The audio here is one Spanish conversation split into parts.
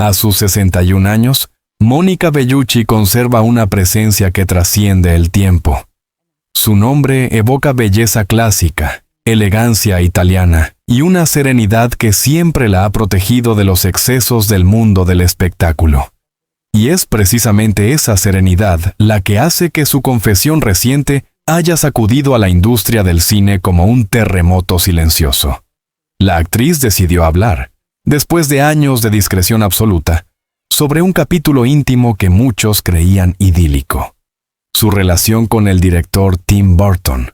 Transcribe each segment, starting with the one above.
A sus 61 años, Monica Bellucci conserva una presencia que trasciende el tiempo. Su nombre evoca belleza clásica, elegancia italiana y una serenidad que siempre la ha protegido de los excesos del mundo del espectáculo. Y es precisamente esa serenidad la que hace que su confesión reciente haya sacudido a la industria del cine como un terremoto silencioso. La actriz decidió hablar, después de años de discreción absoluta, sobre un capítulo íntimo que muchos creían idílico: su relación con el director Tim Burton.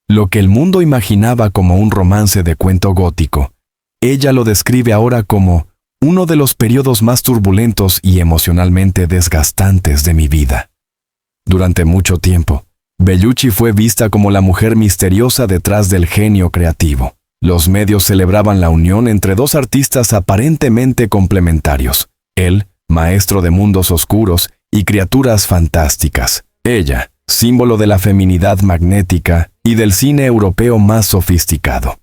Lo que el mundo imaginaba como un romance de cuento gótico, ella lo describe ahora como uno de los periodos más turbulentos y emocionalmente desgastantes de mi vida. Durante mucho tiempo, Bellucci fue vista como la mujer misteriosa detrás del genio creativo. Los medios celebraban la unión entre dos artistas aparentemente complementarios. Él, maestro de mundos oscuros y criaturas fantásticas. Ella, símbolo de la feminidad magnética y del cine europeo más sofisticado.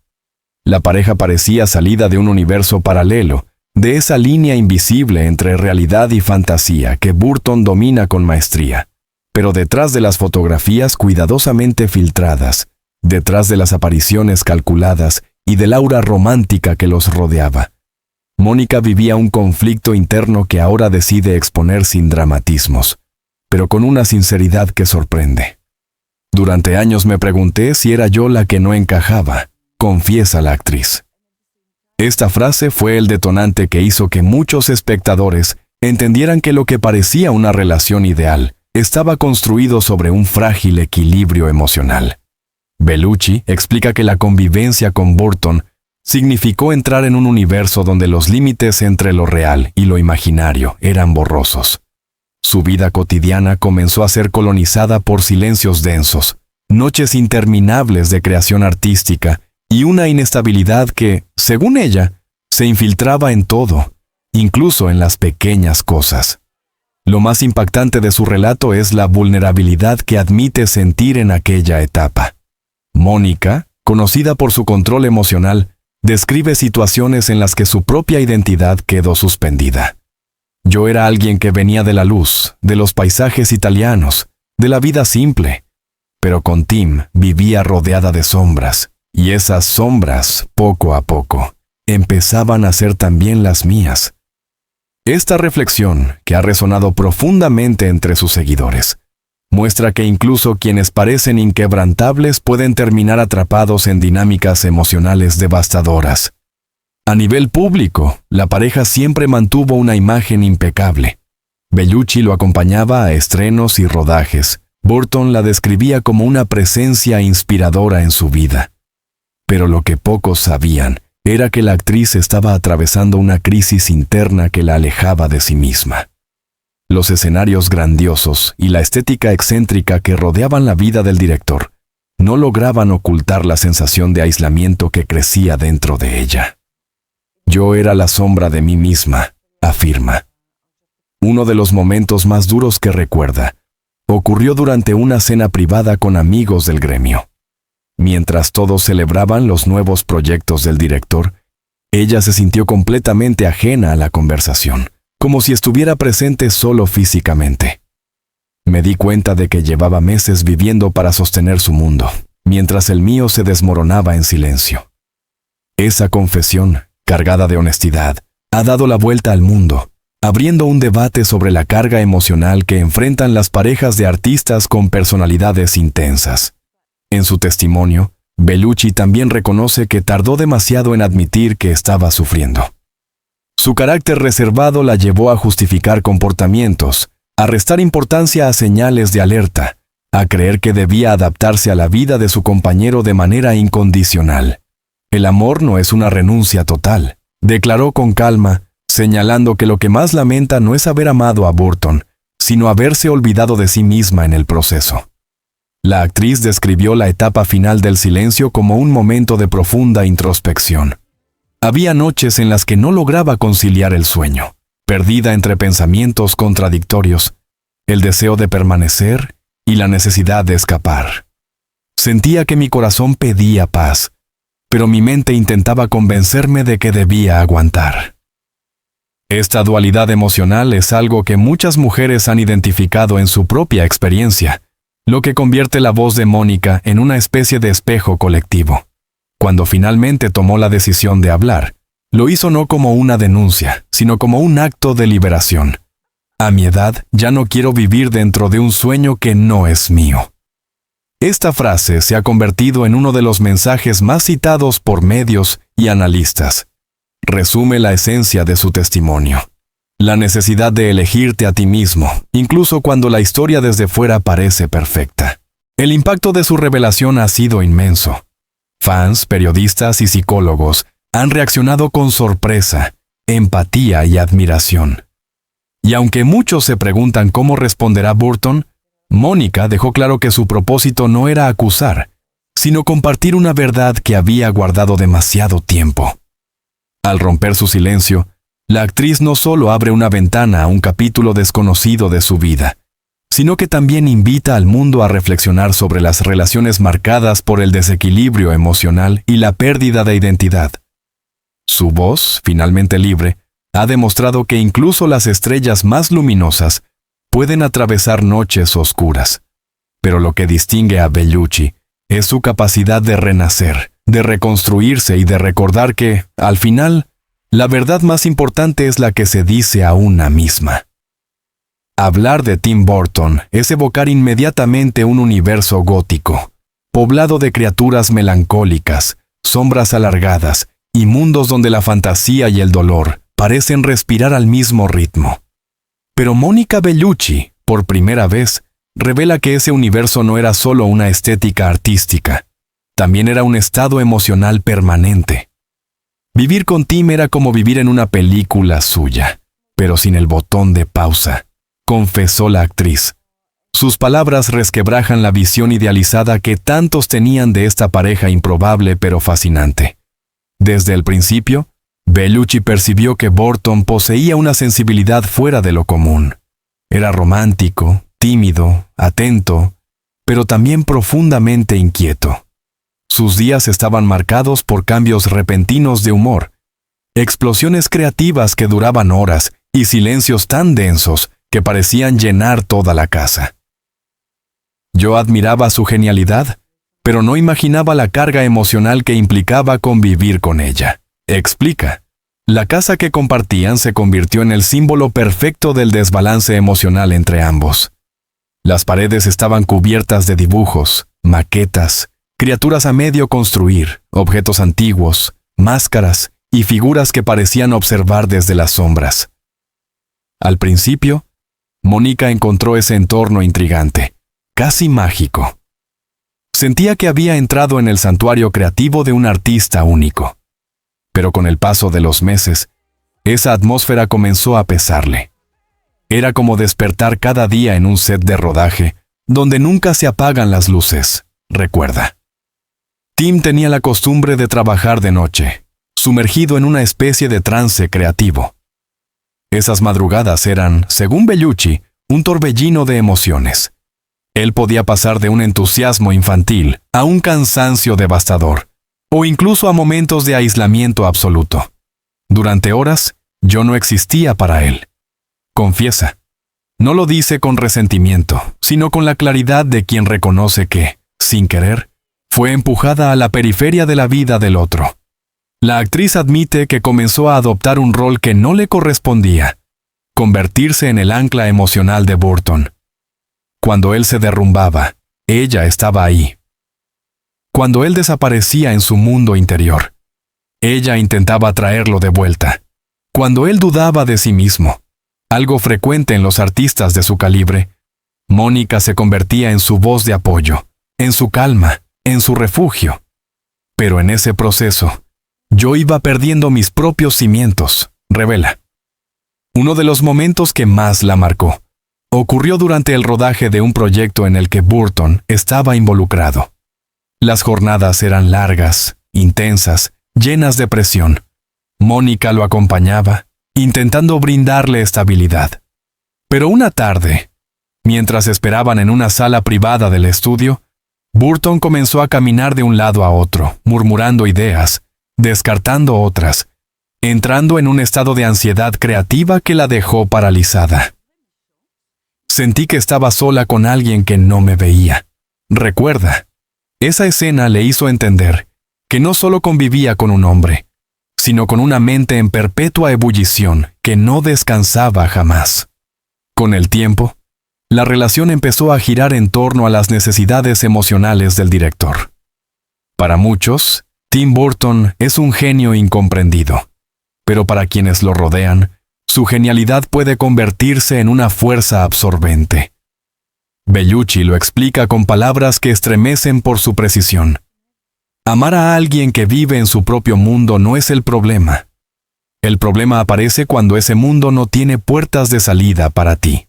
La pareja parecía salida de un universo paralelo, de esa línea invisible entre realidad y fantasía que Burton domina con maestría. Pero detrás de las fotografías cuidadosamente filtradas, detrás de las apariciones calculadas y del aura romántica que los rodeaba, Mónica vivía un conflicto interno que ahora decide exponer sin dramatismos, pero con una sinceridad que sorprende. Durante años me pregunté si era yo la que no encajaba, confiesa la actriz. Esta frase fue el detonante que hizo que muchos espectadores entendieran que lo que parecía una relación ideal estaba construido sobre un frágil equilibrio emocional. Bellucci explica que la convivencia con Burton significó entrar en un universo donde los límites entre lo real y lo imaginario eran borrosos. Su vida cotidiana comenzó a ser colonizada por silencios densos, noches interminables de creación artística y una inestabilidad que, según ella, se infiltraba en todo, incluso en las pequeñas cosas. Lo más impactante de su relato es la vulnerabilidad que admite sentir en aquella etapa. Mónica, conocida por su control emocional, describe situaciones en las que su propia identidad quedó suspendida. Yo era alguien que venía de la luz, de los paisajes italianos, de la vida simple, pero con Tim vivía rodeada de sombras, y esas sombras, poco a poco, empezaban a ser también las mías. Esta reflexión, que ha resonado profundamente entre sus seguidores, muestra que incluso quienes parecen inquebrantables pueden terminar atrapados en dinámicas emocionales devastadoras. A nivel público, la pareja siempre mantuvo una imagen impecable. Bellucci lo acompañaba a estrenos y rodajes. Burton la describía como una presencia inspiradora en su vida. Pero lo que pocos sabían era que la actriz estaba atravesando una crisis interna que la alejaba de sí misma. Los escenarios grandiosos y la estética excéntrica que rodeaban la vida del director no lograban ocultar la sensación de aislamiento que crecía dentro de ella. Yo era la sombra de mí misma, afirma. Uno de los momentos más duros que recuerda ocurrió durante una cena privada con amigos del gremio. Mientras todos celebraban los nuevos proyectos del director, ella se sintió completamente ajena a la conversación, como si estuviera presente solo físicamente. Me di cuenta de que llevaba meses viviendo para sostener su mundo, mientras el mío se desmoronaba en silencio. Esa confesión, cargada de honestidad, ha dado la vuelta al mundo, abriendo un debate sobre la carga emocional que enfrentan las parejas de artistas con personalidades intensas. En su testimonio, Bellucci también reconoce que tardó demasiado en admitir que estaba sufriendo. Su carácter reservado la llevó a justificar comportamientos, a restar importancia a señales de alerta, a creer que debía adaptarse a la vida de su compañero de manera incondicional. El amor no es una renuncia total, declaró con calma, señalando que lo que más lamenta no es haber amado a Burton, sino haberse olvidado de sí misma en el proceso. La actriz describió la etapa final del silencio como un momento de profunda introspección. Había noches en las que no lograba conciliar el sueño, perdida entre pensamientos contradictorios, el deseo de permanecer y la necesidad de escapar. Sentía que mi corazón pedía paz, pero mi mente intentaba convencerme de que debía aguantar. Esta dualidad emocional es algo que muchas mujeres han identificado en su propia experiencia, lo que convierte la voz de Mónica en una especie de espejo colectivo. Cuando finalmente tomó la decisión de hablar, lo hizo no como una denuncia, sino como un acto de liberación. A mi edad, ya no quiero vivir dentro de un sueño que no es mío. Esta frase se ha convertido en uno de los mensajes más citados por medios y analistas. Resume la esencia de su testimonio. La necesidad de elegirte a ti mismo, incluso cuando la historia desde fuera parece perfecta. El impacto de su revelación ha sido inmenso. Fans, periodistas y psicólogos han reaccionado con sorpresa, empatía y admiración. Y aunque muchos se preguntan cómo responderá Burton, Mónica dejó claro que su propósito no era acusar, sino compartir una verdad que había guardado demasiado tiempo. Al romper su silencio, la actriz no solo abre una ventana a un capítulo desconocido de su vida, sino que también invita al mundo a reflexionar sobre las relaciones marcadas por el desequilibrio emocional y la pérdida de identidad. Su voz, finalmente libre, ha demostrado que incluso las estrellas más luminosas pueden atravesar noches oscuras. Pero lo que distingue a Bellucci es su capacidad de renacer, de reconstruirse y de recordar que, al final, la verdad más importante es la que se dice a una misma. Hablar de Tim Burton es evocar inmediatamente un universo gótico, poblado de criaturas melancólicas, sombras alargadas y mundos donde la fantasía y el dolor parecen respirar al mismo ritmo. Pero Mónica Bellucci, por primera vez, revela que ese universo no era solo una estética artística, también era un estado emocional permanente. Vivir con Tim era como vivir en una película suya, pero sin el botón de pausa, confesó la actriz. Sus palabras resquebrajan la visión idealizada que tantos tenían de esta pareja improbable pero fascinante. Desde el principio, Bellucci percibió que Burton poseía una sensibilidad fuera de lo común. Era romántico, tímido, atento, pero también profundamente inquieto. Sus días estaban marcados por cambios repentinos de humor, explosiones creativas que duraban horas y silencios tan densos que parecían llenar toda la casa. Yo admiraba su genialidad, pero no imaginaba la carga emocional que implicaba convivir con ella. Explica. La casa que compartían se convirtió en el símbolo perfecto del desbalance emocional entre ambos. Las paredes estaban cubiertas de dibujos, maquetas, criaturas a medio construir, objetos antiguos, máscaras y figuras que parecían observar desde las sombras. Al principio, Mónica encontró ese entorno intrigante, casi mágico. Sentía que había entrado en el santuario creativo de un artista único. Pero con el paso de los meses, esa atmósfera comenzó a pesarle. Era como despertar cada día en un set de rodaje, donde nunca se apagan las luces, recuerda. Tim tenía la costumbre de trabajar de noche, sumergido en una especie de trance creativo. Esas madrugadas eran, según Bellucci, un torbellino de emociones. Él podía pasar de un entusiasmo infantil a un cansancio devastador, o incluso a momentos de aislamiento absoluto. Durante horas, yo no existía para él. Confiesa. No lo dice con resentimiento, sino con la claridad de quien reconoce que, sin querer, fue empujada a la periferia de la vida del otro. La actriz admite que comenzó a adoptar un rol que no le correspondía, convertirse en el ancla emocional de Burton. Cuando él se derrumbaba, ella estaba ahí. Cuando él desaparecía en su mundo interior, ella intentaba traerlo de vuelta. Cuando él dudaba de sí mismo, algo frecuente en los artistas de su calibre, Mónica se convertía en su voz de apoyo, en su calma, en su refugio. Pero en ese proceso, yo iba perdiendo mis propios cimientos, revela. Uno de los momentos que más la marcó ocurrió durante el rodaje de un proyecto en el que Burton estaba involucrado. Las jornadas eran largas, intensas, llenas de presión. Mónica lo acompañaba, intentando brindarle estabilidad. Pero una tarde, mientras esperaban en una sala privada del estudio, Burton comenzó a caminar de un lado a otro, murmurando ideas, descartando otras, entrando en un estado de ansiedad creativa que la dejó paralizada. Sentí que estaba sola con alguien que no me veía. Recuerda, esa escena le hizo entender que no solo convivía con un hombre, sino con una mente en perpetua ebullición que no descansaba jamás. Con el tiempo, la relación empezó a girar en torno a las necesidades emocionales del director. Para muchos, Tim Burton es un genio incomprendido, pero para quienes lo rodean, su genialidad puede convertirse en una fuerza absorbente. Bellucci lo explica con palabras que estremecen por su precisión. Amar a alguien que vive en su propio mundo no es el problema. El problema aparece cuando ese mundo no tiene puertas de salida para ti.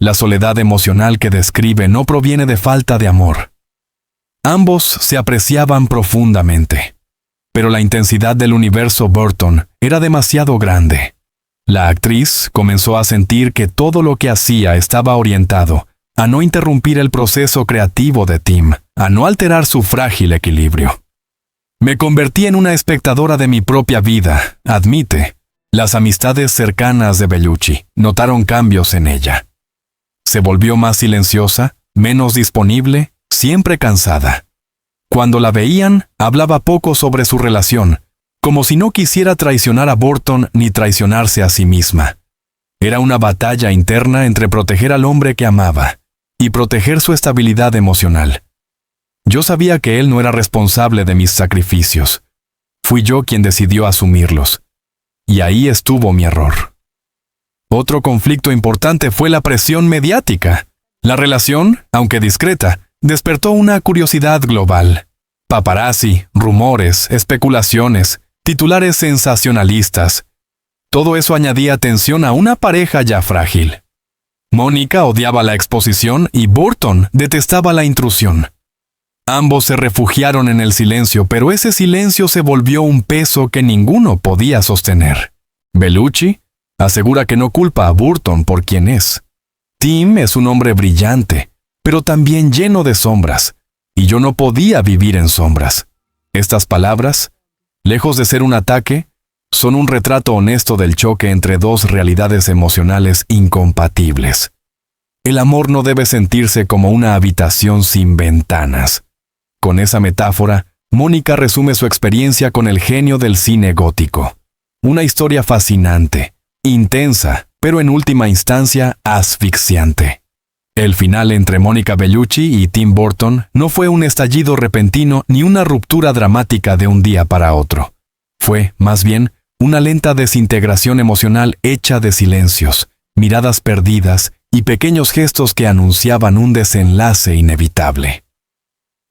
La soledad emocional que describe no proviene de falta de amor. Ambos se apreciaban profundamente, pero la intensidad del universo Burton era demasiado grande. La actriz comenzó a sentir que todo lo que hacía estaba orientado a no interrumpir el proceso creativo de Tim, a no alterar su frágil equilibrio. Me convertí en una espectadora de mi propia vida, admite. Las amistades cercanas de Bellucci notaron cambios en ella. Se volvió más silenciosa, menos disponible, siempre cansada. Cuando la veían, hablaba poco sobre su relación, como si no quisiera traicionar a Burton ni traicionarse a sí misma. Era una batalla interna entre proteger al hombre que amaba y proteger su estabilidad emocional. Yo sabía que él no era responsable de mis sacrificios. Fui yo quien decidió asumirlos. Y ahí estuvo mi error. Otro conflicto importante fue la presión mediática. La relación, aunque discreta, despertó una curiosidad global. Paparazzi, rumores, especulaciones, titulares sensacionalistas. Todo eso añadía tensión a una pareja ya frágil. Mónica odiaba la exposición y Burton detestaba la intrusión. Ambos se refugiaron en el silencio, pero ese silencio se volvió un peso que ninguno podía sostener. Bellucci asegura que no culpa a Burton por quien es. Tim es un hombre brillante, pero también lleno de sombras, y yo no podía vivir en sombras. Estas palabras, lejos de ser un ataque, son un retrato honesto del choque entre dos realidades emocionales incompatibles. El amor no debe sentirse como una habitación sin ventanas. Con esa metáfora, Mónica resume su experiencia con el genio del cine gótico. Una historia fascinante, intensa, pero en última instancia asfixiante. El final entre Mónica Bellucci y Tim Burton no fue un estallido repentino ni una ruptura dramática de un día para otro. Fue, más bien, una lenta desintegración emocional hecha de silencios, miradas perdidas y pequeños gestos que anunciaban un desenlace inevitable.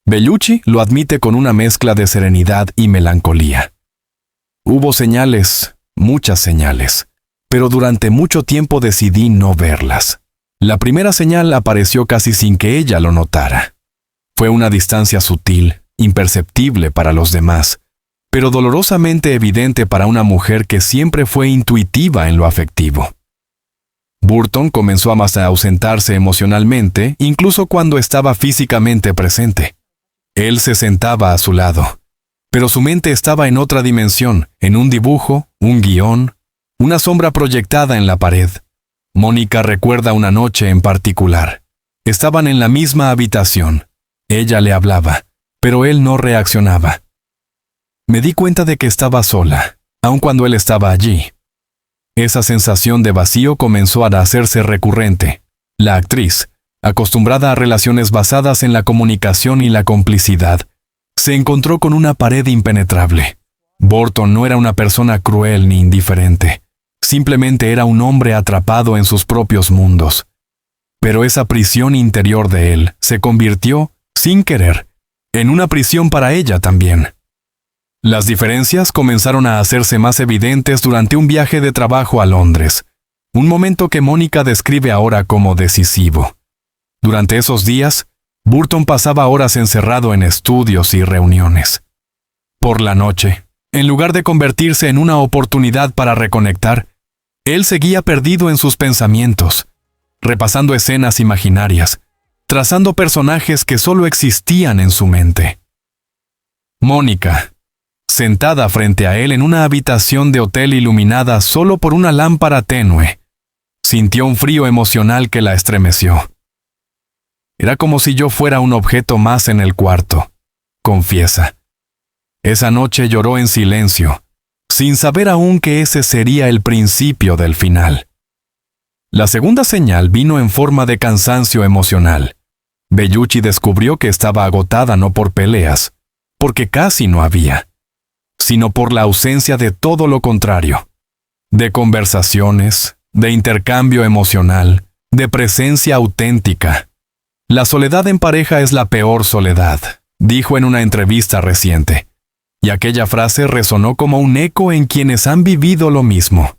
Bellucci lo admite con una mezcla de serenidad y melancolía. Hubo señales, muchas señales, pero durante mucho tiempo decidí no verlas. La primera señal apareció casi sin que ella lo notara. Fue una distancia sutil, imperceptible para los demás, pero dolorosamente evidente para una mujer que siempre fue intuitiva en lo afectivo. Burton comenzó a ausentarse emocionalmente, incluso cuando estaba físicamente presente. Él se sentaba a su lado, pero su mente estaba en otra dimensión, en un dibujo, un guión, una sombra proyectada en la pared. Mónica recuerda una noche en particular. Estaban en la misma habitación. Ella le hablaba, pero él no reaccionaba. Me di cuenta de que estaba sola, aun cuando él estaba allí. Esa sensación de vacío comenzó a hacerse recurrente. La actriz, acostumbrada a relaciones basadas en la comunicación y la complicidad, se encontró con una pared impenetrable. Burton no era una persona cruel ni indiferente. Simplemente era un hombre atrapado en sus propios mundos. Pero esa prisión interior de él se convirtió, sin querer, en una prisión para ella también. Las diferencias comenzaron a hacerse más evidentes durante un viaje de trabajo a Londres, un momento que Mónica describe ahora como decisivo. Durante esos días, Burton pasaba horas encerrado en estudios y reuniones. Por la noche, en lugar de convertirse en una oportunidad para reconectar, él seguía perdido en sus pensamientos, repasando escenas imaginarias, trazando personajes que solo existían en su mente. Mónica, sentada frente a él en una habitación de hotel iluminada solo por una lámpara tenue. Sintió un frío emocional que la estremeció. Era como si yo fuera un objeto más en el cuarto, confiesa. Esa noche lloró en silencio, sin saber aún que ese sería el principio del final. La segunda señal vino en forma de cansancio emocional. Bellucci descubrió que estaba agotada no por peleas, porque casi no había, sino por la ausencia de todo lo contrario, de conversaciones, de intercambio emocional, de presencia auténtica. La soledad en pareja es la peor soledad, dijo en una entrevista reciente, y aquella frase resonó como un eco en quienes han vivido lo mismo.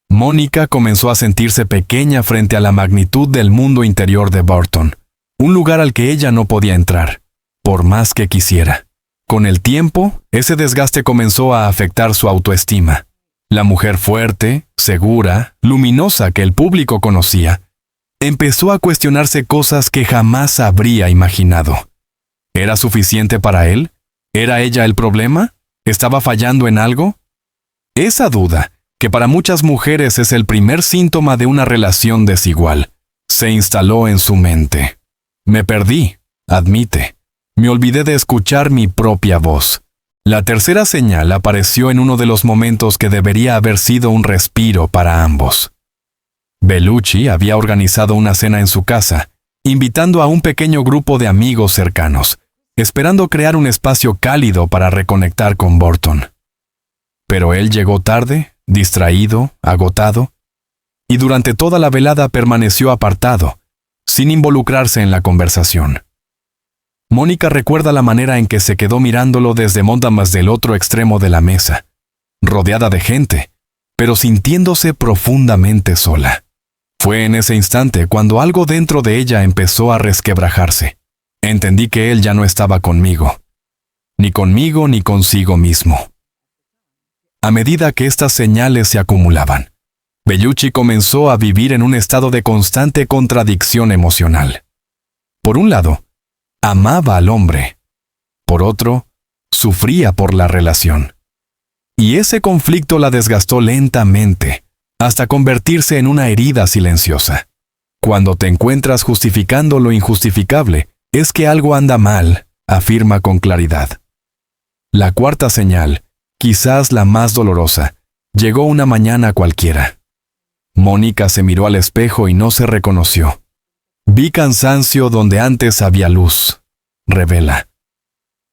Mónica comenzó a sentirse pequeña frente a la magnitud del mundo interior de Burton, un lugar al que ella no podía entrar, por más que quisiera. Con el tiempo, ese desgaste comenzó a afectar su autoestima. La mujer fuerte, segura, luminosa que el público conocía, empezó a cuestionarse cosas que jamás habría imaginado. ¿Era suficiente para él? ¿Era ella el problema? ¿Estaba fallando en algo? Esa duda, que para muchas mujeres es el primer síntoma de una relación desigual, se instaló en su mente. Me perdí, admite. Me olvidé de escuchar mi propia voz. La tercera señal apareció en uno de los momentos que debería haber sido un respiro para ambos. Bellucci había organizado una cena en su casa, invitando a un pequeño grupo de amigos cercanos, esperando crear un espacio cálido para reconectar con Burton. Pero él llegó tarde, distraído, agotado, y durante toda la velada permaneció apartado, sin involucrarse en la conversación. Mónica recuerda la manera en que se quedó mirándolo desde montamas del otro extremo de la mesa, rodeada de gente, pero sintiéndose profundamente sola. Fue en ese instante cuando algo dentro de ella empezó a resquebrajarse. Entendí que él ya no estaba conmigo ni consigo mismo. A medida que estas señales se acumulaban, Bellucci comenzó a vivir en un estado de constante contradicción emocional. Por un lado, amaba al hombre. Por otro, sufría por la relación. Y ese conflicto la desgastó lentamente, hasta convertirse en una herida silenciosa. Cuando te encuentras justificando lo injustificable, es que algo anda mal, afirma con claridad. La cuarta señal, quizás la más dolorosa, llegó una mañana cualquiera. Mónica se miró al espejo y no se reconoció. Vi cansancio donde antes había luz, revela.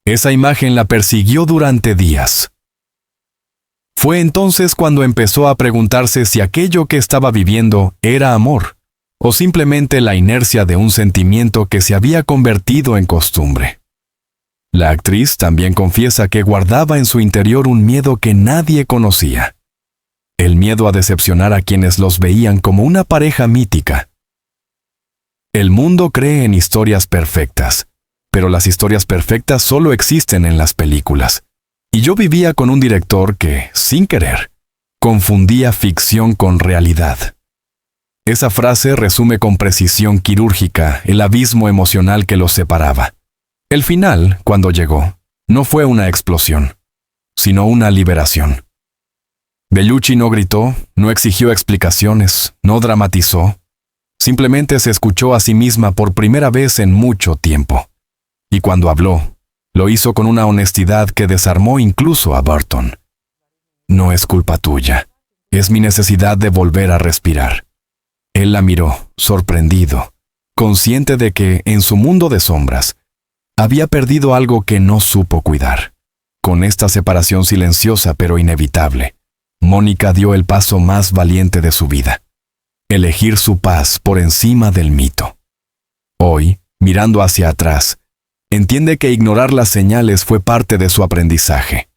Esa imagen la persiguió durante días. Fue entonces cuando empezó a preguntarse si aquello que estaba viviendo era amor, o simplemente la inercia de un sentimiento que se había convertido en costumbre. La actriz también confiesa que guardaba en su interior un miedo que nadie conocía. El miedo a decepcionar a quienes los veían como una pareja mítica. El mundo cree en historias perfectas, pero las historias perfectas solo existen en las películas. Y yo vivía con un director que, sin querer, confundía ficción con realidad. Esa frase resume con precisión quirúrgica el abismo emocional que los separaba. El final, cuando llegó, no fue una explosión, sino una liberación. Bellucci no gritó, no exigió explicaciones, no dramatizó. Simplemente se escuchó a sí misma por primera vez en mucho tiempo. Y cuando habló, lo hizo con una honestidad que desarmó incluso a Burton. No es culpa tuya, es mi necesidad de volver a respirar. Él la miró, sorprendido, consciente de que, en su mundo de sombras, había perdido algo que no supo cuidar. Con esta separación silenciosa pero inevitable, Mónica dio el paso más valiente de su vida. Elegir su paz por encima del mito. Hoy, mirando hacia atrás, entiende que ignorar las señales fue parte de su aprendizaje.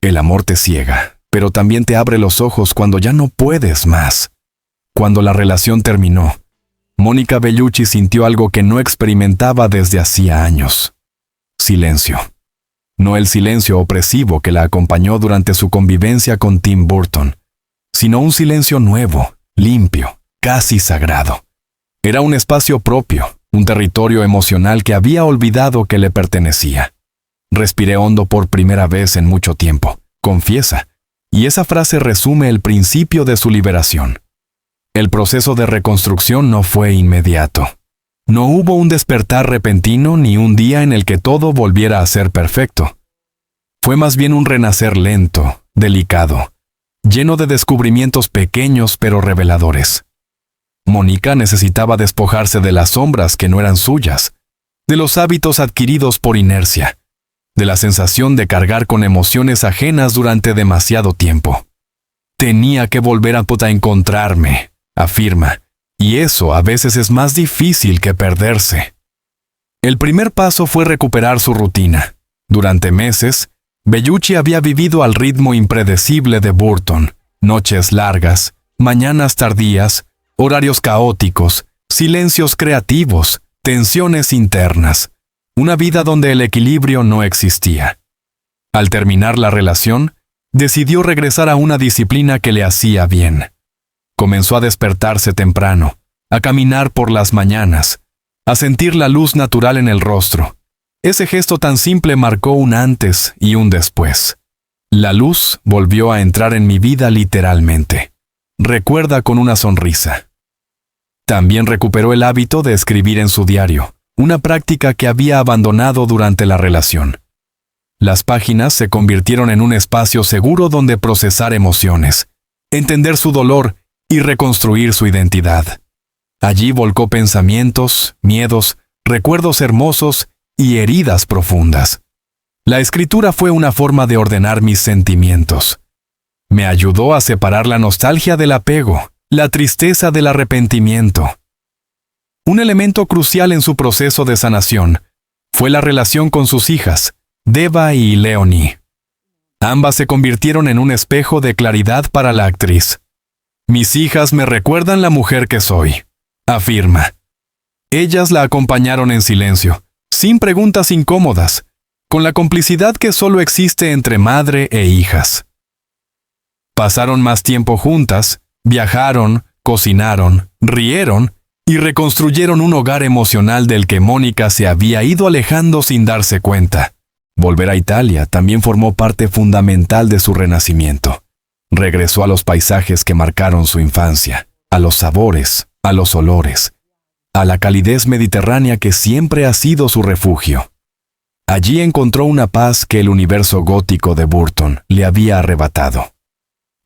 El amor te ciega, pero también te abre los ojos cuando ya no puedes más. Cuando la relación terminó, Mónica Bellucci sintió algo que no experimentaba desde hacía años. Silencio. No el silencio opresivo que la acompañó durante su convivencia con Tim Burton, sino un silencio nuevo, limpio, casi sagrado. Era un espacio propio, un territorio emocional que había olvidado que le pertenecía. Respiré hondo por primera vez en mucho tiempo, confiesa, y esa frase resume el principio de su liberación. El proceso de reconstrucción no fue inmediato. No hubo un despertar repentino ni un día en el que todo volviera a ser perfecto. Fue más bien un renacer lento, delicado, lleno de descubrimientos pequeños pero reveladores. Mónica necesitaba despojarse de las sombras que no eran suyas, de los hábitos adquiridos por inercia, de la sensación de cargar con emociones ajenas durante demasiado tiempo. Tenía que volver a encontrarme, afirma, y eso a veces es más difícil que perderse. El primer paso fue recuperar su rutina. Durante meses, Bellucci había vivido al ritmo impredecible de Burton, noches largas, mañanas tardías, horarios caóticos, silencios creativos, tensiones internas, una vida donde el equilibrio no existía. Al terminar la relación, decidió regresar a una disciplina que le hacía bien. Comenzó a despertarse temprano, a caminar por las mañanas, a sentir la luz natural en el rostro. Ese gesto tan simple marcó un antes y un después. La luz volvió a entrar en mi vida literalmente. Recuerda con una sonrisa. También recuperó el hábito de escribir en su diario, una práctica que había abandonado durante la relación. Las páginas se convirtieron en un espacio seguro donde procesar emociones, entender su dolor y reconstruir su identidad. Allí volcó pensamientos, miedos, recuerdos hermosos y heridas profundas. La escritura fue una forma de ordenar mis sentimientos. Me ayudó a separar la nostalgia del apego, la tristeza del arrepentimiento. Un elemento crucial en su proceso de sanación fue la relación con sus hijas, Deva y Leonie. Ambas se convirtieron en un espejo de claridad para la actriz. Mis hijas me recuerdan la mujer que soy, afirma. Ellas la acompañaron en silencio, sin preguntas incómodas, con la complicidad que solo existe entre madre e hijas. Pasaron más tiempo juntas, viajaron, cocinaron, rieron y reconstruyeron un hogar emocional del que Mónica se había ido alejando sin darse cuenta. Volver a Italia también formó parte fundamental de su renacimiento. Regresó a los paisajes que marcaron su infancia, a los sabores, a los olores, a la calidez mediterránea que siempre ha sido su refugio. Allí encontró una paz que el universo gótico de Burton le había arrebatado.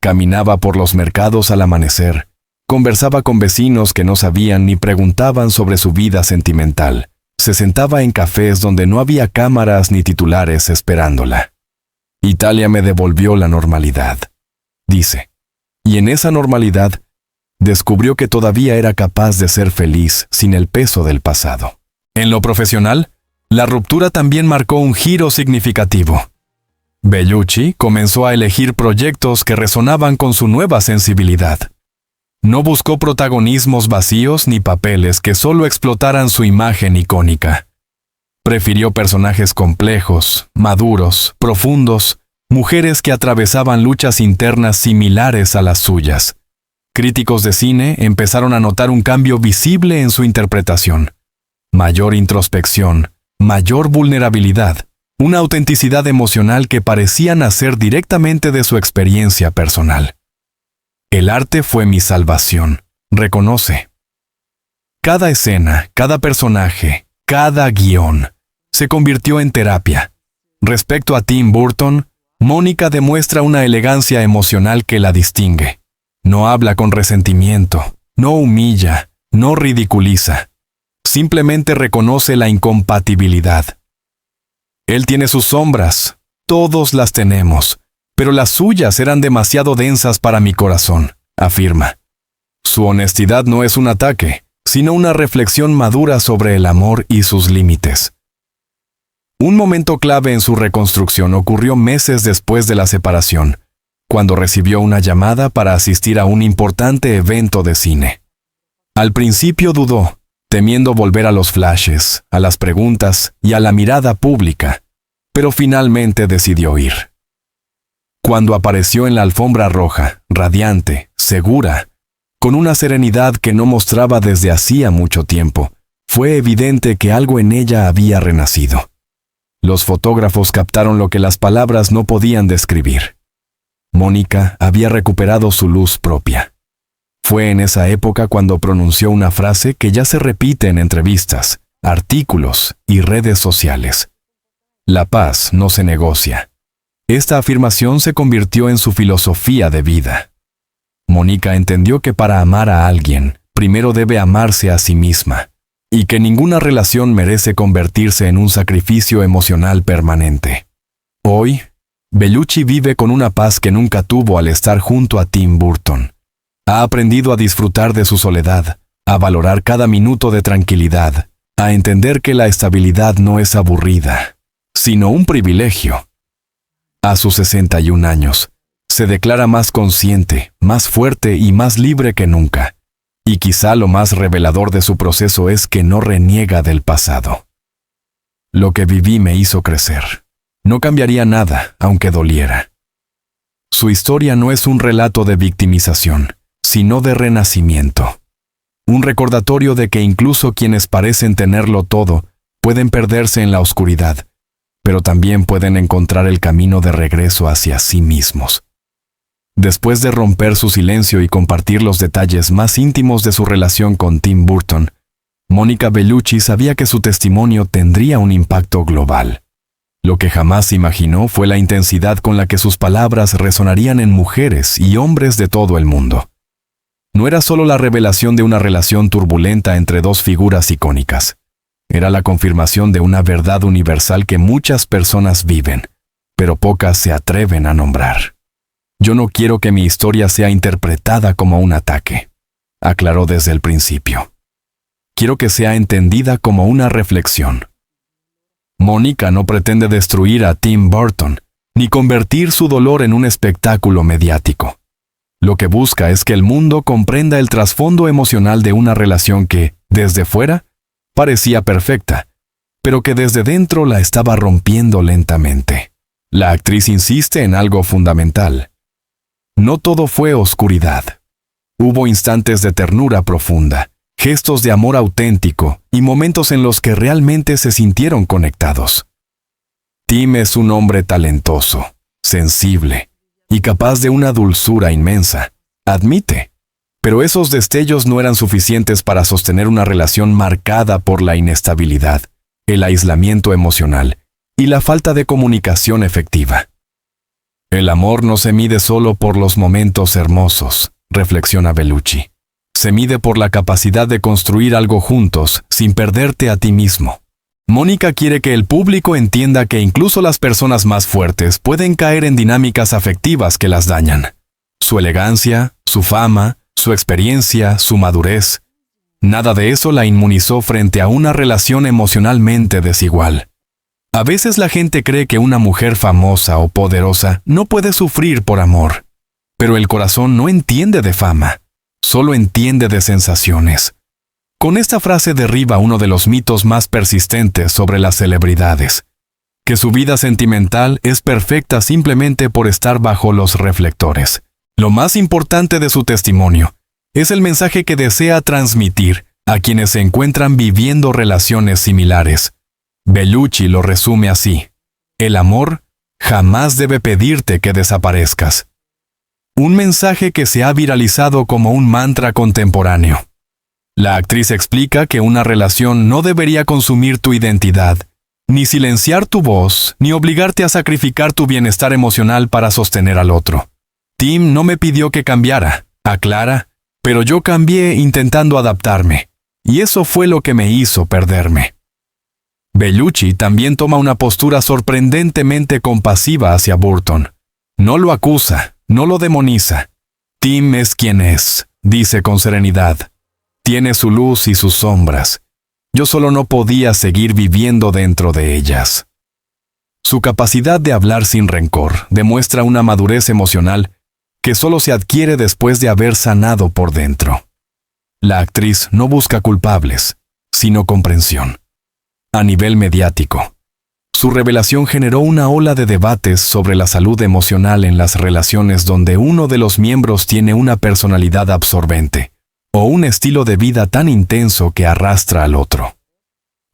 Caminaba por los mercados al amanecer, conversaba con vecinos que no sabían ni preguntaban sobre su vida sentimental. Se sentaba en cafés donde no había cámaras ni titulares esperándola. Italia me devolvió la normalidad, dice. Y en esa normalidad, descubrió que todavía era capaz de ser feliz sin el peso del pasado. En lo profesional, la ruptura también marcó un giro significativo. Bellucci comenzó a elegir proyectos que resonaban con su nueva sensibilidad. No buscó protagonismos vacíos ni papeles que solo explotaran su imagen icónica. Prefirió personajes complejos, maduros, profundos, mujeres que atravesaban luchas internas similares a las suyas. Críticos de cine empezaron a notar un cambio visible en su interpretación. Mayor introspección, mayor vulnerabilidad, una autenticidad emocional que parecía nacer directamente de su experiencia personal. El arte fue mi salvación, reconoce. Cada escena, cada personaje, cada guión, se convirtió en terapia. Respecto a Tim Burton, Mónica demuestra una elegancia emocional que la distingue. No habla con resentimiento, no humilla, no ridiculiza. Simplemente reconoce la incompatibilidad. Él tiene sus sombras, todos las tenemos, pero las suyas eran demasiado densas para mi corazón, afirma. Su honestidad no es un ataque, sino una reflexión madura sobre el amor y sus límites. Un momento clave en su reconstrucción ocurrió meses después de la separación, cuando recibió una llamada para asistir a un importante evento de cine. Al principio dudó, temiendo volver a los flashes, a las preguntas y a la mirada pública, pero finalmente decidió ir. Cuando apareció en la alfombra roja, radiante, segura, con una serenidad que no mostraba desde hacía mucho tiempo, fue evidente que algo en ella había renacido. Los fotógrafos captaron lo que las palabras no podían describir. Mónica había recuperado su luz propia. Fue en esa época cuando pronunció una frase que ya se repite en entrevistas, artículos y redes sociales. La paz no se negocia. Esta afirmación se convirtió en su filosofía de vida. Mónica entendió que para amar a alguien, primero debe amarse a sí misma, y que ninguna relación merece convertirse en un sacrificio emocional permanente. Hoy, Bellucci vive con una paz que nunca tuvo al estar junto a Tim Burton. Ha aprendido a disfrutar de su soledad, a valorar cada minuto de tranquilidad, a entender que la estabilidad no es aburrida, sino un privilegio. A sus 61 años, se declara más consciente, más fuerte y más libre que nunca. Y quizá lo más revelador de su proceso es que no reniega del pasado. Lo que viví me hizo crecer. No cambiaría nada, aunque doliera. Su historia no es un relato de victimización, sino de renacimiento. Un recordatorio de que incluso quienes parecen tenerlo todo pueden perderse en la oscuridad, pero también pueden encontrar el camino de regreso hacia sí mismos. Después de romper su silencio y compartir los detalles más íntimos de su relación con Tim Burton, Mónica Bellucci sabía que su testimonio tendría un impacto global. Lo que jamás imaginó fue la intensidad con la que sus palabras resonarían en mujeres y hombres de todo el mundo. No era solo la revelación de una relación turbulenta entre dos figuras icónicas. Era la confirmación de una verdad universal que muchas personas viven, pero pocas se atreven a nombrar. Yo no quiero que mi historia sea interpretada como un ataque, aclaró desde el principio. Quiero que sea entendida como una reflexión. Mónica no pretende destruir a Tim Burton, ni convertir su dolor en un espectáculo mediático. Lo que busca es que el mundo comprenda el trasfondo emocional de una relación que, desde fuera, parecía perfecta, pero que desde dentro la estaba rompiendo lentamente. La actriz insiste en algo fundamental. No todo fue oscuridad. Hubo instantes de ternura profunda, gestos de amor auténtico y momentos en los que realmente se sintieron conectados. Tim es un hombre talentoso, sensible y capaz de una dulzura inmensa, admite. Pero esos destellos no eran suficientes para sostener una relación marcada por la inestabilidad, el aislamiento emocional y la falta de comunicación efectiva. El amor no se mide solo por los momentos hermosos, reflexiona Bellucci. Se mide por la capacidad de construir algo juntos sin perderte a ti mismo. Mónica quiere que el público entienda que incluso las personas más fuertes pueden caer en dinámicas afectivas que las dañan. Su elegancia, su fama, su experiencia, su madurez. Nada de eso la inmunizó frente a una relación emocionalmente desigual. A veces la gente cree que una mujer famosa o poderosa no puede sufrir por amor. Pero el corazón no entiende de fama, solo entiende de sensaciones. Con esta frase derriba uno de los mitos más persistentes sobre las celebridades, que su vida sentimental es perfecta simplemente por estar bajo los reflectores. Lo más importante de su testimonio es el mensaje que desea transmitir a quienes se encuentran viviendo relaciones similares. Bellucci lo resume así: el amor jamás debe pedirte que desaparezcas. Un mensaje que se ha viralizado como un mantra contemporáneo. La actriz explica que una relación no debería consumir tu identidad, ni silenciar tu voz, ni obligarte a sacrificar tu bienestar emocional para sostener al otro. Tim no me pidió que cambiara, aclara, pero yo cambié intentando adaptarme, y eso fue lo que me hizo perderme. Bellucci también toma una postura sorprendentemente compasiva hacia Burton. No lo acusa, no lo demoniza. Tim es quien es, dice con serenidad. Tiene su luz y sus sombras. Yo solo no podía seguir viviendo dentro de ellas. Su capacidad de hablar sin rencor demuestra una madurez emocional que solo se adquiere después de haber sanado por dentro. La actriz no busca culpables, sino comprensión. A nivel mediático, su revelación generó una ola de debates sobre la salud emocional en las relaciones donde uno de los miembros tiene una personalidad absorbente o un estilo de vida tan intenso que arrastra al otro.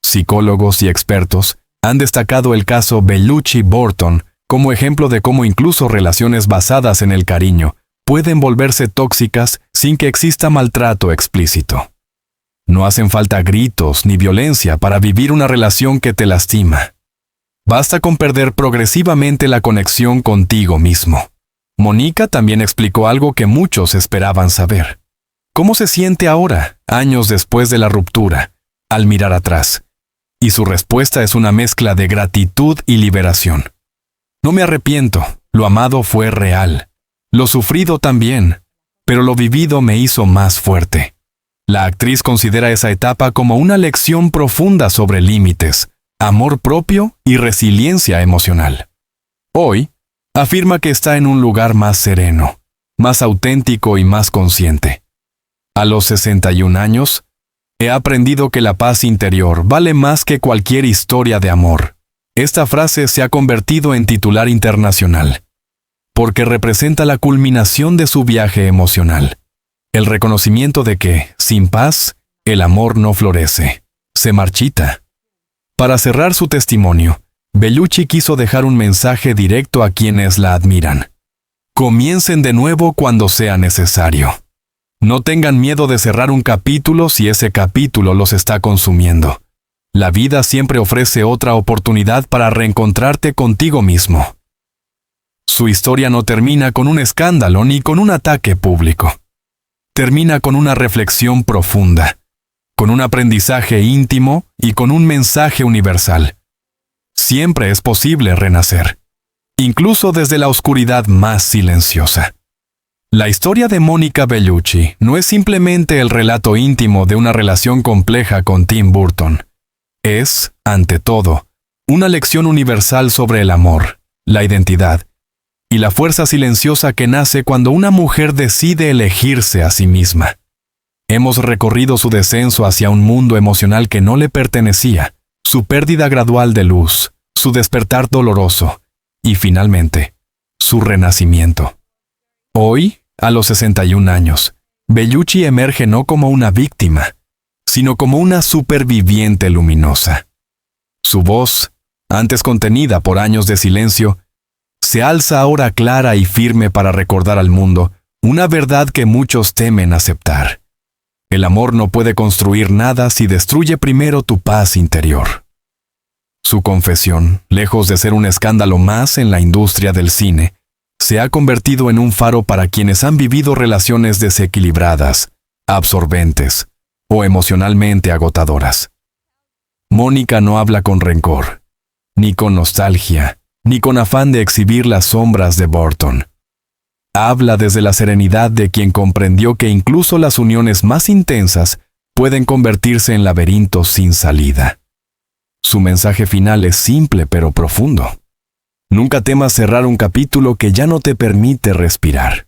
Psicólogos y expertos Han destacado el caso Bellucci-Burton como ejemplo de cómo incluso relaciones basadas en el cariño pueden volverse tóxicas sin que exista maltrato explícito. No hacen falta gritos ni violencia para vivir una relación que te lastima. Basta con perder progresivamente la conexión contigo mismo. Mónica también explicó algo que muchos esperaban saber. ¿Cómo se siente ahora, años después de la ruptura, al mirar atrás? Y su respuesta es una mezcla de gratitud y liberación. No me arrepiento, lo amado fue real. Lo sufrido también, pero lo vivido me hizo más fuerte. La actriz considera esa etapa como una lección profunda sobre límites, amor propio y resiliencia emocional. Hoy, afirma que está en un lugar más sereno, más auténtico y más consciente. A los 61 años, he aprendido que la paz interior vale más que cualquier historia de amor. Esta frase se ha convertido en titular internacional, porque representa la culminación de su viaje emocional. El reconocimiento de que, sin paz, el amor no florece, se marchita. Para cerrar su testimonio, Bellucci quiso dejar un mensaje directo a quienes la admiran. Comiencen de nuevo cuando sea necesario. No tengan miedo de cerrar un capítulo si ese capítulo los está consumiendo. La vida siempre ofrece otra oportunidad para reencontrarte contigo mismo. Su historia no termina con un escándalo ni con un ataque público. Termina con una reflexión profunda, con un aprendizaje íntimo y con un mensaje universal. Siempre es posible renacer, incluso desde la oscuridad más silenciosa. La historia de Mónica Bellucci no es simplemente el relato íntimo de una relación compleja con Tim Burton. Es, ante todo, una lección universal sobre el amor, la identidad y la fuerza silenciosa que nace cuando una mujer decide elegirse a sí misma. Hemos recorrido su descenso hacia un mundo emocional que no le pertenecía, su pérdida gradual de luz, su despertar doloroso y, finalmente, su renacimiento. Hoy, a los 61 años, Bellucci emerge no como una víctima, sino como una superviviente luminosa. Su voz, antes contenida por años de silencio, se alza ahora clara y firme para recordar al mundo una verdad que muchos temen aceptar. El amor no puede construir nada si destruye primero tu paz interior. Su confesión, lejos de ser un escándalo más en la industria del cine, se ha convertido en un faro para quienes han vivido relaciones desequilibradas, absorbentes o emocionalmente agotadoras. Mónica no habla con rencor, ni con nostalgia, ni con afán de exhibir las sombras de Burton. Habla desde la serenidad de quien comprendió que incluso las uniones más intensas pueden convertirse en laberintos sin salida. Su mensaje final es simple pero profundo. Nunca temas cerrar un capítulo que ya no te permite respirar.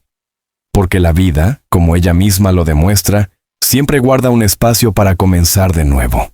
Porque la vida, como ella misma lo demuestra, siempre guarda un espacio para comenzar de nuevo.